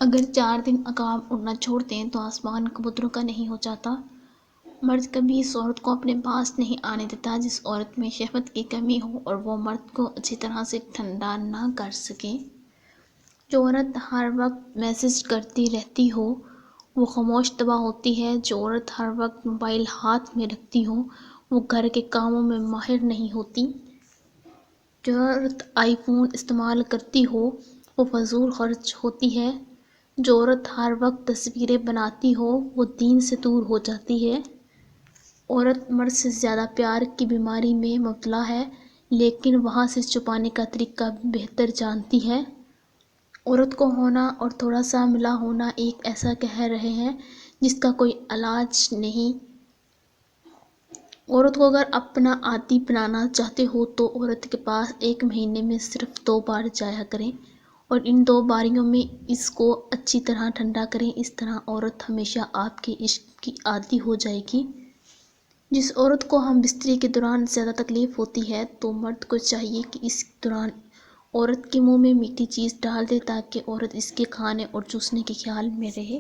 اگر 4 دن عقاب اڑنا چھوڑ دیں تو آسمان کبوتروں کا نہیں ہو جاتا۔ مرد کبھی اس عورت کو اپنے پاس نہیں آنے دیتا جس عورت میں شہوت کی کمی ہو اور وہ مرد کو اچھی طرح سے ٹھنڈا نہ کر سکے۔ جو عورت ہر وقت میسج کرتی رہتی ہو وہ خاموش تباہ ہوتی ہے۔ جو عورت ہر وقت موبائل ہاتھ میں رکھتی ہو وہ گھر کے کاموں میں ماہر نہیں ہوتی۔ جو عورت آئی فون استعمال کرتی ہو وہ فضول خرچ ہوتی ہے۔ جو عورت ہر وقت تصویریں بناتی ہو وہ دین سے دور ہو جاتی ہے۔ عورت مرد سے زیادہ پیار کی بیماری میں مبتلا ہے لیکن وہاں سے چھپانے کا طریقہ بہتر جانتی ہے۔ عورت کو ہونا اور تھوڑا سا ملا ہونا ایک ایسا کہہ رہے ہیں جس کا کوئی علاج نہیں۔ عورت کو اگر اپنا عادی بنانا چاہتے ہو تو عورت کے پاس ایک مہینے میں صرف 2 بار جایا کریں اور ان 2 باریوں میں اس کو اچھی طرح ٹھنڈا کریں۔ اس طرح عورت ہمیشہ آپ کے عشق کی عادی ہو جائے گی۔ جس عورت کو ہم بستری کے دوران زیادہ تکلیف ہوتی ہے تو مرد کو چاہیے کہ اس دوران عورت کے منہ میں میٹھی چیز ڈال دے تاکہ عورت اس کے کھانے اور چوسنے کے خیال میں رہے۔